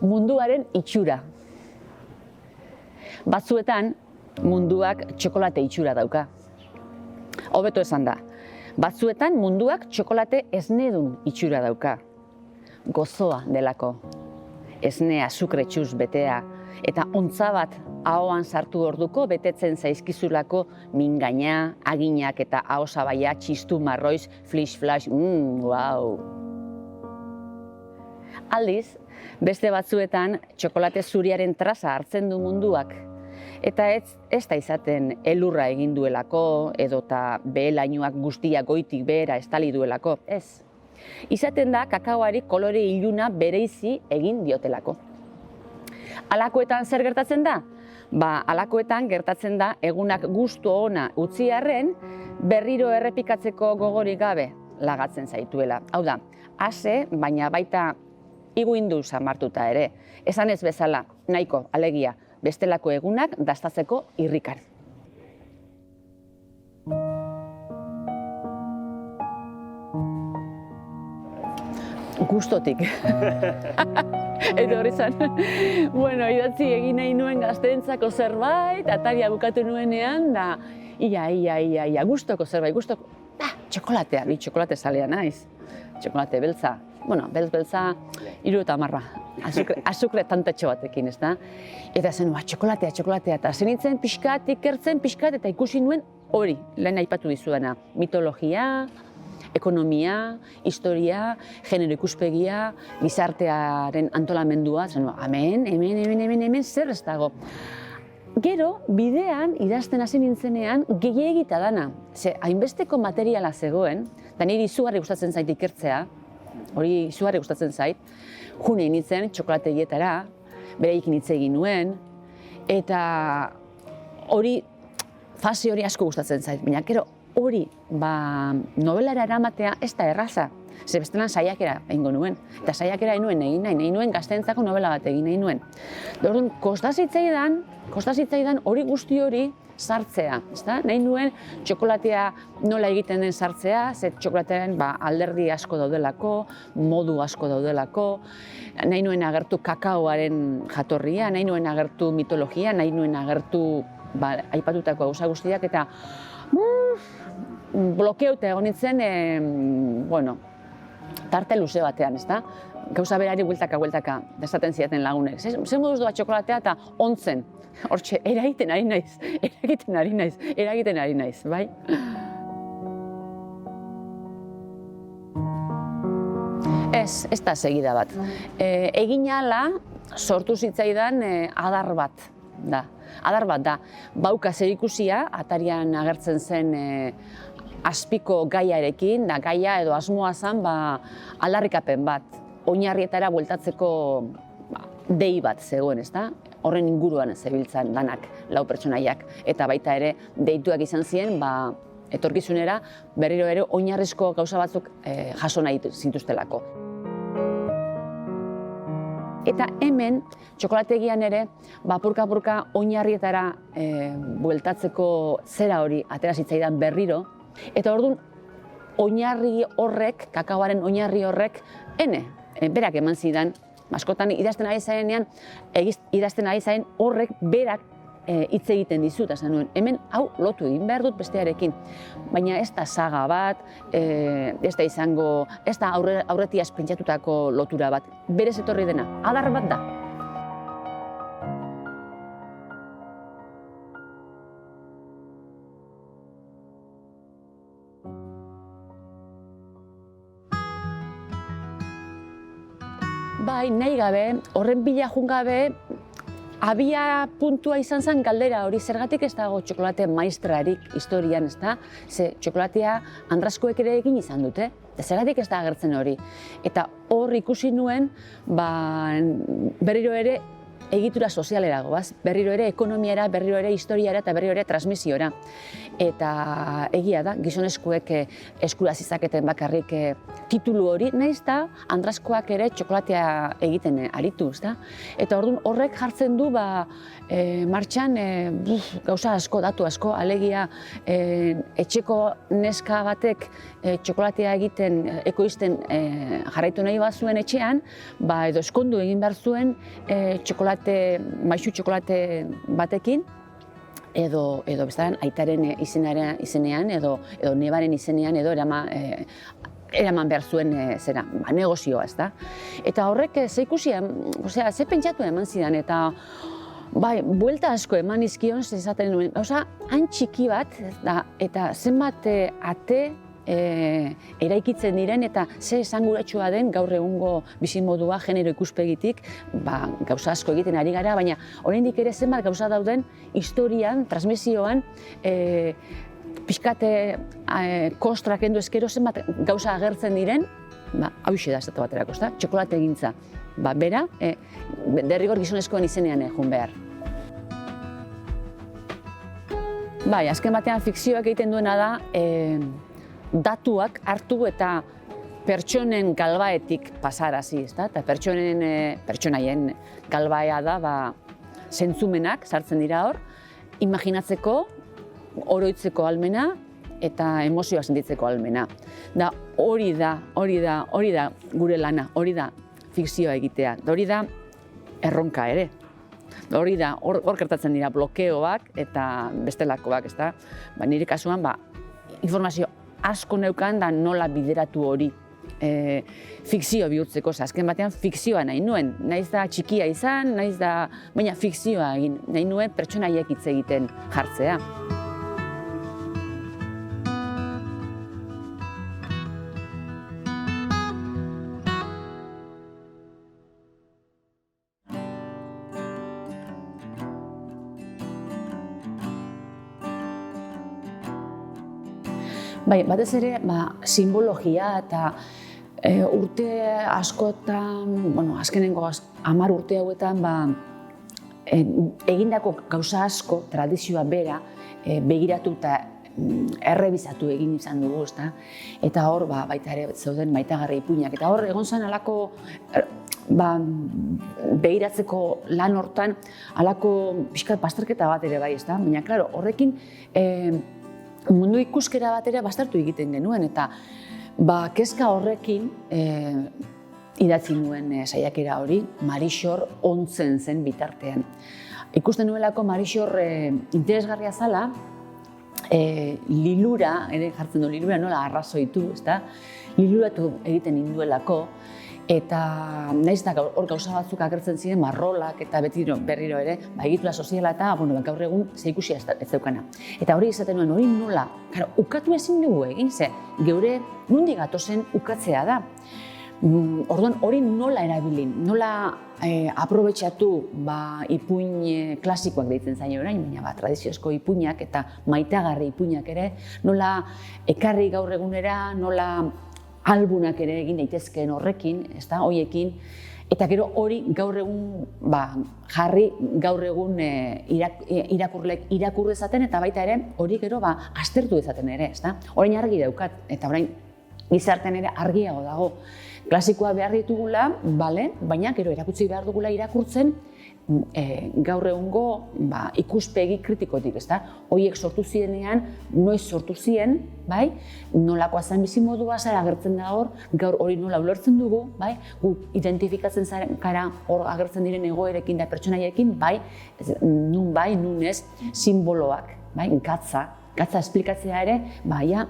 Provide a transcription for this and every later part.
munduaren itxura. Batzuetan munduak txokolate itxura dauka. Hobeto esan da, batzuetan munduak txokolate esnedun itxura dauka. Gozoa delako, esnea azukretxuz betea, eta ontza bat ahoan sartu orduko betetzen zaizkizulako mingaina, aginak eta ahosabaia txistu marroiz, flash, wow! Aldiz, beste batzuetan txokolate zuriaren traza hartzen du munduak, eta ez da izaten elurra egin duelako, edota behe-lainuak guztiak goitik behera estali duelako, ez. Izaten da kakaoari kolore iluna bereizi egin diotelako. Halakoetan zer gertatzen da? Halakoetan gertatzen da egunak gustu ona utzi arren, berriro errepikatzeko gogorik gabe lagatzen zaituela. Hau da, ase, baina baita iguindu samartuta ere. Esan ez bezala, nahiko, alegia, bestelako egunak dastatzeko irrikan. Gustotik. Eta hori zan, idatzi egin nahi nuen gazteentzako zerbait, ataria bukatu nuenean, da, ia, gustoko zerbait, gustoko, txokolatea, bi txokolate zalea naiz, txokolate beltza, beltza, 30, azukre tantatxo batekin, ez da? Eta zen, txokolatea, eta zen nintzen pixkat, ikertzen pixkat, eta ikusi nuen hori, lehen aipatu dizuena, mitologia, ekonomia, historia, genero ikuspegia, gizartearen antolamendua, hemen zer ez dago. Gero, bidean, idazten hasi nintzenean, gehiagita dana. Ze, hainbesteko materiala zegoen, eta niri izugarri gustatzen zait ikertzea, hori izugarri gustatzen zait, june nintzen txokolategietara, bereikin hitz egin nuen, eta hori, fase hori asko gustatzen zait, baina gero, hori, novelara eramatea ez da erraza. Ze bestelan saiakera egingo nuen. Eta saiakera egin nahi nuen gazteentzako novela bat egin nahi nuen. Orduan, kosta zitzaidan hori guzti hori sartzea. Nahi nuen txokolatea nola egiten den sartzea, ze txokolatearen alderdi asko daudelako, modu asko daudelako, nahi nuen agertu kakaoaren jatorria, nahi nuen agertu mitologia, nahi nuen agertu aipatutako gauza guztiak, eta blokeuta egon nintzen, tarte luze batean, ezta? Gauza berari bueltaka, esaten zidaten lagunek. Zer moduz doa txokolatea eta ontzen. Hortxe, eragiten ari naiz, bai? Ez da segida bat. Egin ahala sortu zitzaidan adar bat da. Adar bat da, bauka zerikusia, atarian agertzen zen azpiko gaiarekin, da gaia edo asmoa zen aldarrikapen bat, oinarrietara bueltatzeko dei bat zegoen, ezta? Horren inguruan zebiltzan danak, lau pertsonaiak, eta baita ere deituak izan ziren, etorkizunera berriro ere oinarrizko gauza batzuk jaso nahi zintuztelako. Eta hemen, txokolategian ere, apurka oinarrietara bueltatzeko zera hori atera zitzaidan berriro, eta orduan oinarri horrek, kakaoaren oinarri horrek, berak eman zidan, askotan idazten ari zarenean, idazten ari zaren horrek berak hitz egiten dizut, esan nuen, hemen hau lotu egin behar dut bestearekin. Baina ez da saga bat, ez da izango, ez da aurretiaz pentsatutako lotura bat, berez etorri dena, adar bat da. Bai, nahi gabe, horren bila jun gabe, abia puntua izan zen galdera hori, zergatik ez dago txokolate maestrarik historian, ez da? Ze txokolatea Andraskoek ere egin izan dute, zergatik ez da agertzen hori. Eta hor ikusi nuen, berriro ere egitura sozialera goaz, berriro ere ekonomiara, berriro ere historiara eta berriro ere transmisiora. Eta egia da, gizonezkoek eskura zizaketen bakarrik titulu hori, nahiz da andraskoak ere txokolatea egiten aritu, ezta? Eta orduan horrek jartzen du martxan gauza asko, datu asko, alegia etxeko neska batek txokolatea egiten, ekoizten jarraitu nahi bazuen etxean, edo eskondu egin behar zuen maisu txokolate batekin, edo bestaran aitaren izenean, edo nebaren izenean, edo eraman behar zuen negozioa, ezta? Eta horrek ze ikusia, ze pentsatu eman zidan, eta buelta asko eman izkion, esaten nuen, gauza, han txiki bat, eta zenbat ate eraikitzen diren eta ze esanguratsua den gaur egungo bizimodua genero ikuspegitik, gauza asko egiten ari gara, baina oraindik ere zenbat gauza dauden historian, transmisioan, pixkate kostra kendu eskero zenbat gauza agertzen diren, hauxe da esate baterako, ezta? Txokolate egintza. Bera, derrigor gizonezkoen izenean joan behar. Azken batean fikzioak egiten duena da, datuak hartu eta pertsonen galbaetik pasarazi, ezta? Eta pertsonaien galbaea da, zentzumenak sartzen dira hor, imaginatzeko, oroitzeko ahalmena eta emozioak sentitzeko ahalmena. Hori da gure lana, hori da fikzioa egitea, hori da erronka ere. Hori da, hor gertatzen dira blokeoak eta bestelakoak, ezta? Nire kasuan, informazio asko neukan da nola bideratu hori fikzio bihurtzeko, azken batean fikzioa nahi nuen, nahiz da txikia izan, baina fikzioa egin, nahi nuen pertsonaiek hitz egiten jartzea. Batez ere, simbologia eta urte askotan, azkenengo 10 urte hauetan, egindako gauza asko, tradizioa bera, begiratu eta errebizatu egin izan dugu, ezta? Eta hor, baita ere zeuden maitagarri ipuinak. Eta hor, egon zen halako begiratzeko lan hortan, halako pixkat bazterketa bat ere bai, ezta? Baina, klaro, horrekin mundu ikuskera bat ere baztertu egiten genuen, eta kezka horrekin idatzi nuen saiakera hori, Marixor ontzen zen bitartean. Ikusten nuelako Marixor interesgarria zala, lilura, ere jartzen du lilura nola arrazoitu, ezta? Liluratu egiten induelako, eta nahiz eta hor gauza batzuk agertzen ziren, marrolak eta berriro ere, egitura soziala eta gaur egun zeikusia ez daukana. Eta hori izaten nuen, hori nola, ukatu ezin dugu egin, ze geure nondik gatozen ukatzea da. Orduan hori nola erabilin, nola aprobetxatu ipuin klasikoak deitzen zain orain, baina tradiziozko ipuinak eta maitagarri ipuinak ere, nola ekarri gaur egunera, nola albunak ere egin daitezkeen horrekin, hoiekin, eta gero hori gaur egun jarri gaur egun irakurlek irakur dezaten, eta baita ere hori gero aztertu dezaten ere, orain argi daukat, eta orain gizartean ere argiago dago. Klasikoa behar ditugula, baina gero erakutsi behar dugula irakurtzen gaur egungo ikuspegi kritikotik, horiek sortu zirenean, noiz sortu ziren, nolakoa zen bizimodua zara agertzen da hor, gaur hori nola ulertzen dugu, guk identifikatzen gara hor agertzen diren egoerekin da pertsonaiekin, nun ez, simboloak, gatza esplikatzea ere,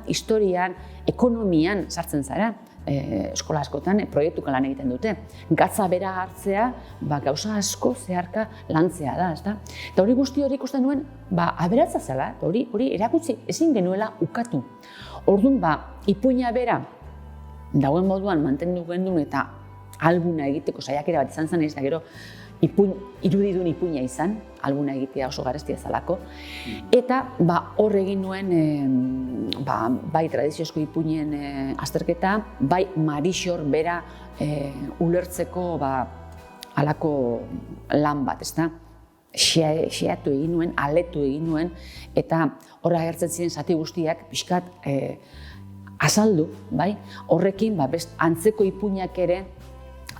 historian, ekonomian sartzen zara. Eskola askotan proiektuka lan egiten dute. Gatza bera hartzea, gauza asko zeharka lantzea da, ezta? Eta hori guzti hori ikusten nuen, aberatza zela, hori erakutsi ezin genuela ukatu. Orduan, ipuina bera dagoen moduan mantendu gendun eta albuna egiteko saiakera bat izan zen, ez da gero irudidun ipuina izan, albuna egitea oso garestia zalako, eta hor egin nuen bai tradiziozko ipuinen azterketa, bai Marixor bera ulertzeko halako lan bat, ezta? Xeatu egin nuen, aletu egin nuen, eta horra agertzen ziren zati guztiak pixkat azaldu, bai? Horrekin antzeko ipuinak ere,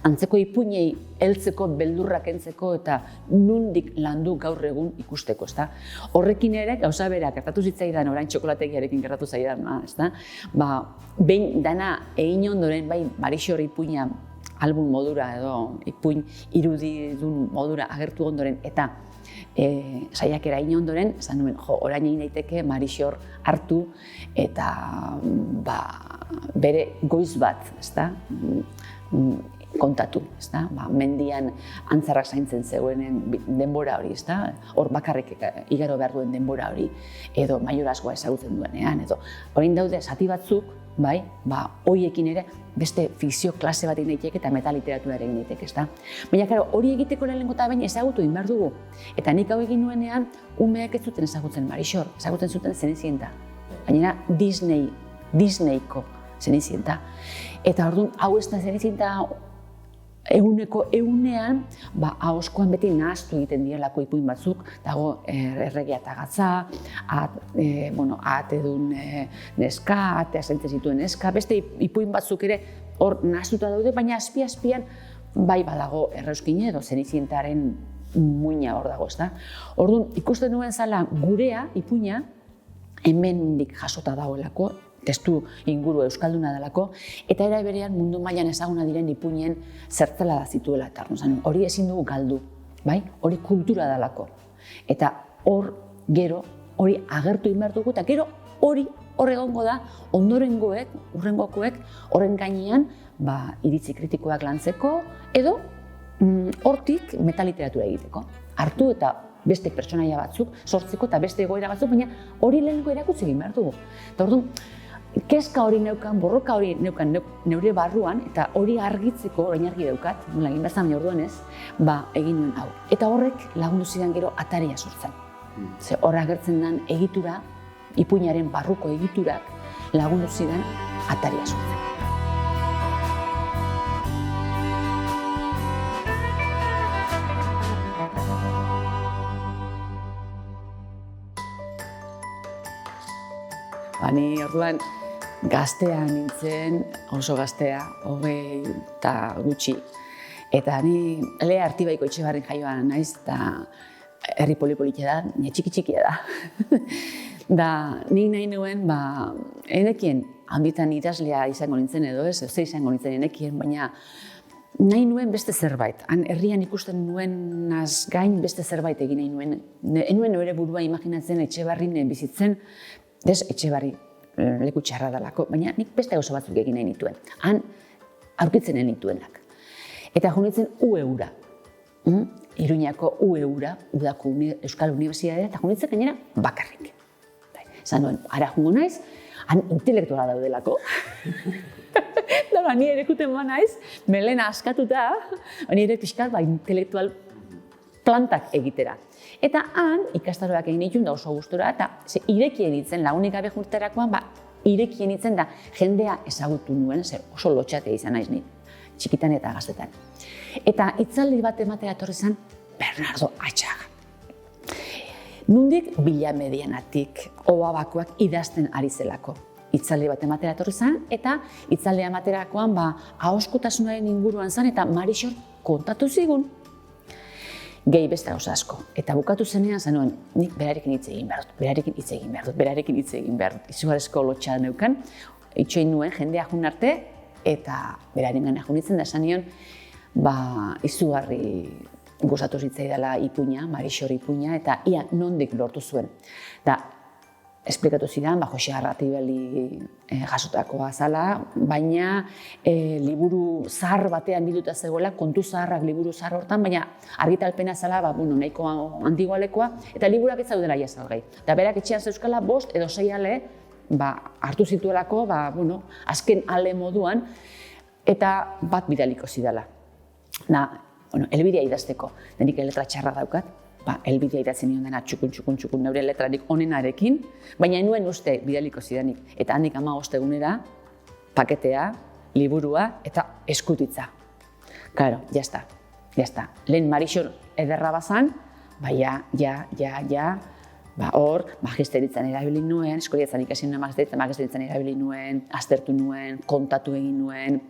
antzeko ipuinei heltzeko, beldurrak entzeko eta nondik landu gaur egun ikusteko, ezta? Horrekin ere gauza bera gertatu zitzaidan, orain txokolategiarekin gertatu zaidan, ezta? Behin dana egin ondoren, bai, Marixor ipuina album modura edo ipuin irudidun modura agertu ondoren eta saiakera egin ondoren, esan nuen, orain egin daiteke Marixor hartu eta bere goiz bat, ezta? Kontatu, ezta? Mendian antzarrak zaintzen zegoenen denbora hori, ezta? Hor bakarrik igaro behar duen denbora hori, edo maiorazgoa ezagutzen duenean, edo orain daude zati batzuk, bai, horiekin ere beste fikzio klase bat egin daiteke eta metaliteratura ere egin daiteke, ezta? Baina, karo, hori egiteko lehenengo eta baina ezagutu egin behar dugu. Eta nik hau egin nuenean, umeak ez zuten ezagutzen Marixor, ezagutzen zuten Zenicienta. Gainera, Disneyko Zenicienta. Eta orduan, hau ez da Zenicienta eguneko egunean, ahoskoan beti nahaztu egiten direlako ipuin batzuk, dago erregia eta gatza, atedun neska, atea zaintzen zituen neska, beste ipuin batzuk ere hor nahaztuta daude, baina azpi-azpian bai badago Errauskine edo Zenicientaren muina hor dago, ezta? Orduan, ikusten nuen zala gurea, ipuina, hemendik jasota dagoelako, testu inguru euskalduna delako, eta era berean mundu mailan ezaguna diren ipuinen zertzelada zituela eta hori ezin dugu galdu, bai? Hori kultura delako. Eta hor gero hori agertu egin behar dugu eta gero hor egongo da ondorengoek, hurrengokoek horren gainean iritzi kritikoak lantzeko edo hortik metaliteratura egiteko. Hartu eta beste pertsonaia batzuk sortzeko eta beste egoera batzuk, baina hori lehenengo erakutsi egin behar dugu. Eta orduan, kezka hori neukan, borroka hori neukan neure barruan, eta hori argitzeko, orain argi daukat, nola egin behar baina orduan ez, egin nuen hau. Eta horrek lagundu zidan gero ataria sortzen. Ze horra agertzen den egitura, ipuinaren barruko egiturak lagundu zidan ataria sortzen. Ni orduan gaztea nintzen, oso gaztea, 20 eta gutxi. Eta ni Lea Artibaiko Etxebarrin jaioa naiz, eta herri polipolitia da, nire txiki-txikia da. Da, nik nahi nuen, enekien handitan idazlea izango nintzen edo ez, ze izango nintzen enekien, baina nahi nuen beste zerbait. Herrian ikusten nuenaz gain beste zerbait egin nahi nuen. Enuen nire burua imaginatzen Etxebarrin bizitzen, Etxebarri leku txarra dalako, baina nik beste gauza batzuk egin nahi nituen. Han aurkitzen nituenak. Eta junitzen UEUra. Iruñako UEUra, Udako Euskal Unibertsitatea, eta junitzen gainera bakarrik. Zan nuen, ara jungo naiz, han intelektuala daudelako. Ni ere kuten ba naiz, melena askatuta, ni ere pixkat intelektual plantak egitera. Eta han ikastaroak egin ditun da oso gustura, eta irekien ditzen, lagunik gabe jurterakoan, irekien ditzen da jendea ezagutu nuen, oso lotxatea izan naiz nit, txikitan eta gaztetan. Eta hitzaldi bat ematera etorri zen Bernardo Atxaga. Nundik Bilamedianatik Oabakoak idazten ari zelako. Hitzaldi bat ematera etorri zen, eta hitzaldi ematerakoan ahoskotasunaren inguruan zen, eta Marixor kontatu zigun. Gehi beste gauza asko. Eta bukatu zenean zenuen, nik berarekin hitz egin behar dut, izugarrizko lotxa neukan, itxoin nuen jendea jun arte, eta beraren gana junitzen da esan nion, izugarri gozatu zitzaidala ipuina, Marixor ipuina, eta ia nondik lortu zuen. Da, esplikatu zidan, Jose Arratibeli jasotakoa zala, baina liburu zahar batean bilduta zegoela, kontu zaharrak liburu zahar hortan, baina argitalpena zala, nahiko antigualekoa, eta liburak ez zaudela ia salgai. Eta berak etxean zeuzkala 5 edo 6 ale hartu zituelako, azken ale moduan, eta bat bidaliko zidala. Elbidea idazteko, denik letra txarra daukat, elbidea idatzen nion dena txukun neure letrarik onenarekin, baina enuen uste bidaliko zidanik. Eta handik 15 egunera, paketea, liburua eta eskutitza. Claro, jazta. jazta, lehen Marixor ederra bazan, hor, magisteritzan erabili nuen, eskoliatzen ikasi nuen magisteritzan erabili nuen, aztertu nuen, kontatu egin nuen,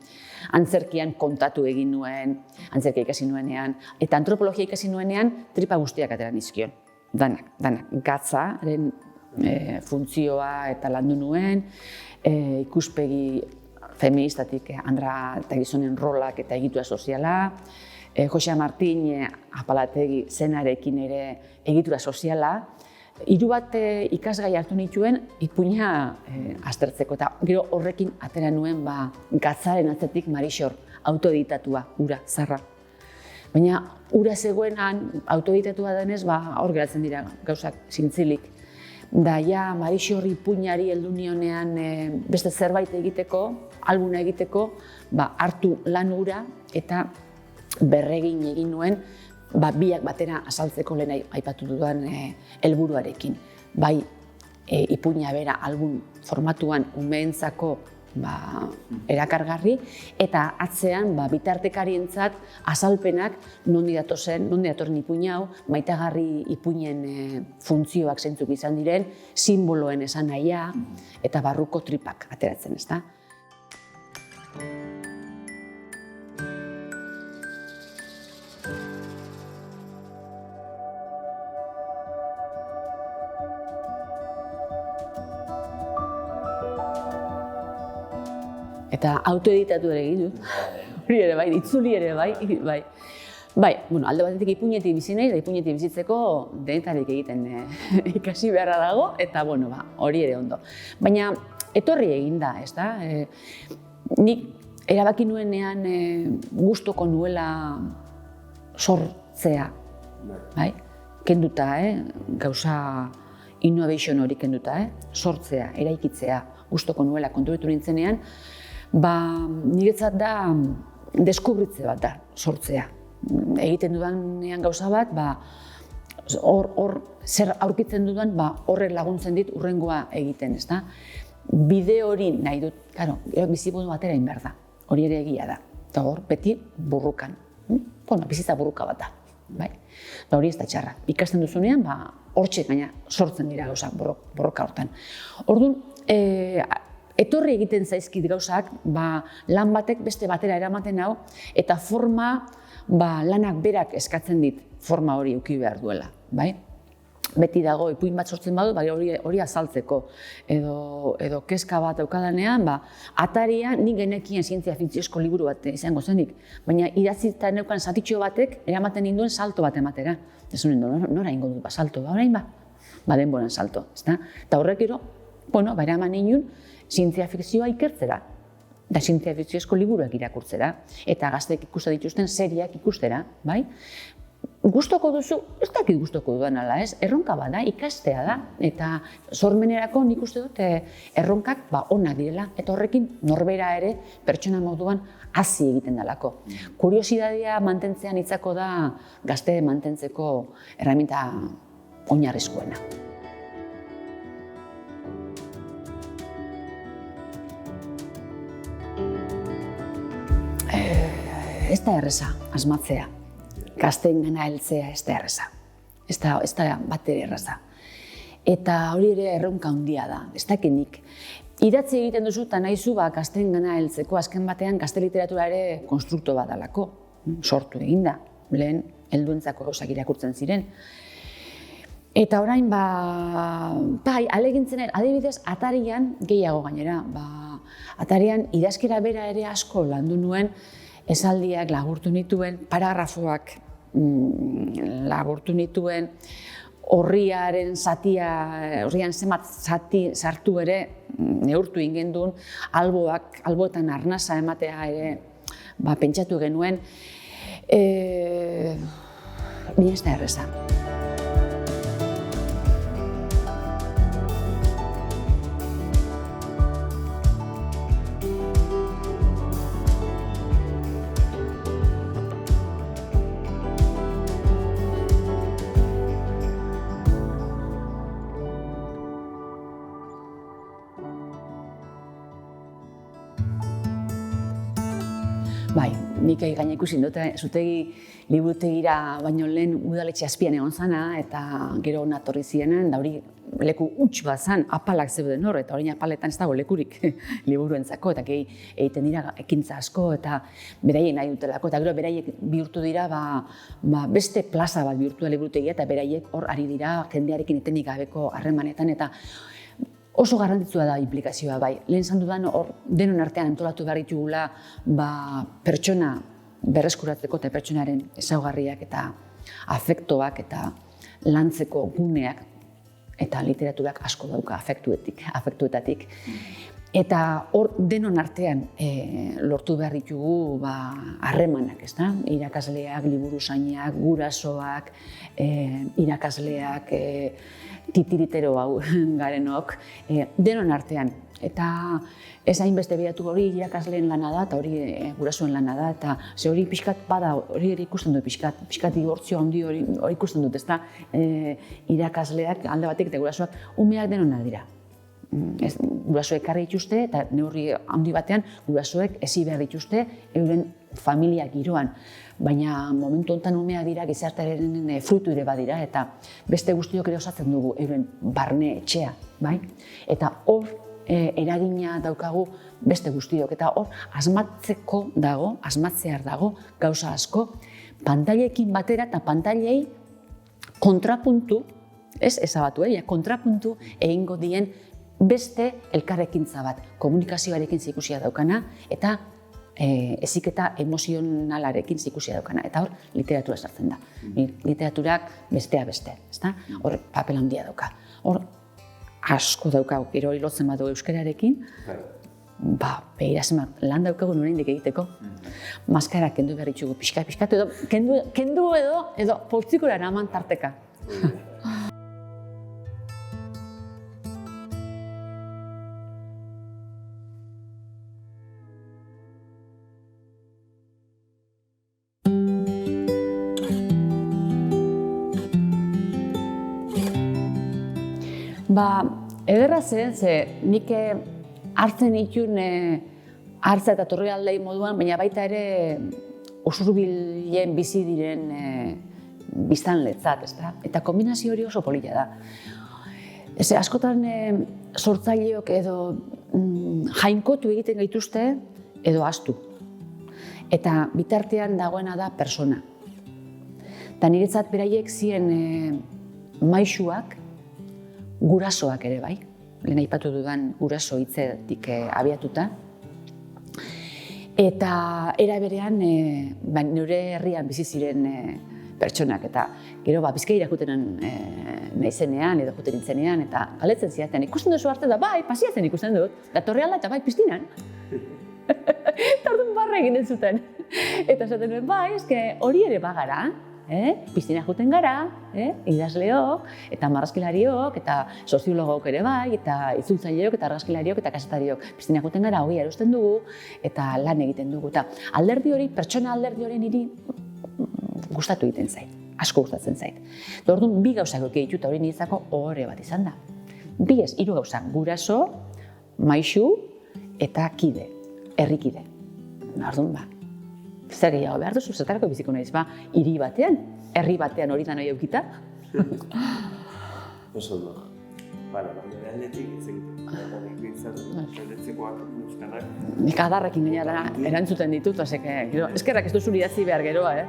antzerkian kontatu egin nuen, antzerkia ikasi nuenean, eta antropologia ikasi nuenean tripa guztiak atera nizkion. Danak, gatzaren funtzioa eta landu nuen, ikuspegi feministatik Andra eta gizonen rolak eta egitura soziala, Jose Martin Apalategi zenarekin ere egitura soziala, 3 bat ikasgai hartu nituen ipuina aztertzeko, eta gero horrekin atera nuen gatzaren atzetik Marixor autoeditatua, ura, zarra. Baina ura zegoenan autoeditatua denez, hor geratzen dira gauzak zintzilik. Da Marixor ipuinari heldu nionean beste zerbait egiteko, albuna egiteko, hartu lan ura eta berregin egin nuen, biak batera azaltzeko lehen aipatu dudan helburuarekin. Bai, ipuina bera album formatuan umeentzako erakargarri, eta atzean bitartekarientzat azalpenak nondi datorren ipuina hau, maitagarri ipuinen funtzioak zeintzuk izan diren, simboloen esanahia eta barruko tripak ateratzen, ezta? Eta autoeditatu ere egin dut, hori ere bai, itzuli ere bai. Alde batetik ipuinetik bizi naiz, eta ipuinetik bizitzeko denetarik egiten ikasi beharra dago, eta hori ere ondo. Baina etorri egin da, ezta? Nik erabaki nuenean gustoko nuela sortzea, kenduta, gauza innovation hori kenduta, sortzea, eraikitzea, gustoko nuela konturetu nintzenean, niretzat da deskubritze bat da, sortzea. Egiten dudanean gauza bat, hor zer aurkitzen dudan, horrek laguntzen dit urrengoa egiten, ezta? Bide hori nahi dut, bizimodu batera egin behar da, hori ere egia da. Eta hor, beti burrukan. Bizitza burruka bat da, bai? Hori ez da txarra. Ikasten duzunean, hortxe gaina sortzen dira gauza borroka hortan. Orduan, etorri egiten zaizkit gauzak, lan batek beste batera eramaten hau, eta forma, lanak berak eskatzen dit forma hori eduki behar duela, bai? Beti dago, ipuin bat sortzen badu, hori azaltzeko, edo kezka bat daukadanean, ataria nik genekien zientzia fikziozko liburu bat izango zenik, baina idatzita neukan zatitxo batek eramaten ninduen salto bat ematera. Ez nora ingo dut salto, orain denboran salto, ezta? Eta horrek gero, eraman ninduen, zientzia fikzioa ikertzera, da zientzia fikziozko liburuak irakurtzera, eta gazteek ikusten dituzten seriak ikustera, bai? Gustoko duzu, ez dakit gustoko dudan ala, ez? Erronka bada, ikastea da, eta sormenerako nik uste dut erronkak onak direla, eta horrekin norbera ere pertsona moduan hazi egiten dalako. Kuriosidadea mantentzean hitzako da gazte mantentzeko erreminta oinarrizkoena. Ez da erreza, asmatzea. Gazteengana heltzea ez da erreza. Ez da bat ere erreza. Eta hori ere erronka handia da, ez dakinik. Idatzi egiten duzu eta nahizu gazteengana heltzeko, azken batean gazte literatura ere konstrukto bat dalako. Sortu eginda, lehen helduentzako gauzak irakurtzen ziren. Eta orain, alegintzen adibidez, Atarian gehiago gainera. Atarian idazkera bera ere asko landu nuen, esaldiak lagurtu nituen, paragrafoak lagurtu nituen, horriaren zenbat zati sartu ere neurtu ingen duen, alboetan arnasa ematea ere pentsatu genuen. Ni ez da erreza. Bai, nik gaina ikusi dut, zutegi liburutegira baino lehen udaletxe azpian egon zana, eta gero natorri zienen, da hori leku huts bat zan, apalak zeuden hor, eta orain apaletan ez dago lekurik liburuentzako, eta egiten dira ekintza asko, eta beraiek nahi dutelako, eta gero beraiek bihurtu dira beste plaza bat bihurtu da liburutegia, eta beraiek hor ari dira jendearekin etenik gabeko harremanetan, eta oso garrantzitsua da implikazioa, bai. Lehen esan dudan hor denon artean antolatu behar ditugula pertsona berreskuratzeko eta pertsonaren ezaugarriak eta afektoak eta lantzeko guneak eta literaturak asko dauka afektuetatik. Eta hor denon artean lortu behar ditugu harremanak, ezta? Irakasleak, liburuzainak, gurasoak, irakasleak, titiritero hau garenok, denon artean. Eta ez hainbeste bidatu hori irakasleen lana da, eta hori gurasoen lana da, eta ze hori pixkat bada, hori ere ikusten dut pixkat dibortzio handi hori ikusten dut, ezta? Irakasleak alde batek eta gurasoak umeak denona dira. Gurasoek ekarri dituzte eta neurri handi batean gurasoek hezi behar dituzte euren familia giroan. Baina momentu honetan umeak dira gizartearen fruitu ere badira eta beste guztiok ere osatzen dugu euren barne etxea, bai? Eta hor eragina daukagu beste guztiok eta hor asmatzear dago gauza asko, pantailekin batera eta pantailei kontrapuntu, ez ezabatu, kontrapuntu egingo dien beste elkarrekintza bat, komunikazioarekin zikusia daukana eta heziketa emozionalarekin zikusia daukana. Eta hor, literatura sartzen da. Literaturak bestea beste, ezta? Hor, papel handia dauka. Hor, asko daukagu, gero hori lotzen badu euskararekin, begira zenbat, lan daukagu oraindik egiteko. Maskara kendu behar ditugu pixka-pixkat, edo kendu edo poltsikora eraman tarteka. Ederra zen, nik hartzen itun hartza eta torrealdei moduan, baina baita ere usurbilen bizi diren biztanletzat, ezta? Eta kombinazio hori oso polita da. Askotan sortzaileok edo jainkotu egiten gaituzte edo ahaztu. Eta bitartean dagoena da persona. Eta niretzat beraiek ziren maisuak, gurasoak ere bai, lehen aipatu dudan guraso hitzetik abiatuta. Eta era berean nire herrian bizi ziren pertsonak eta gero Bizkaira joaten naizenean edo joaten nintzenean eta galetzen zidaten ikusten duzu arte da bai, pasiatzen ikusten dut, da Torrealda eta bai piztinan. Eta orduan barra egiten zuten. Eta esaten nuen bai, hori ere bagara. Piztina joaten gara, idazleok, eta marrazkilariok, eta soziologok ere bai, eta itzultzaileok, eta argazkilariok, eta kazetariok. Piztina joaten gara, hori erosten dugu, eta lan egiten dugu. Eta alderdi hori, pertsona alderdi hori niri gustatu egiten zait, asko gustatzen zait. Orduan, bi gauzak ditu eta hori niretzako ohore bat izan da. Bi ez, 3 gauza, guraso, maisu, eta kide, herrikide. Orduan, zer gehiago behar duzu, zertarako biziko naiz, hiri batean, herri batean hori da nahi eukita. Oso ondo. Baina aldetik ez egiten, aldetzekoak muskanak. Nik adarrekin gainera erantzuten ditut, eskerrak ez duzu idatzi behar geroa,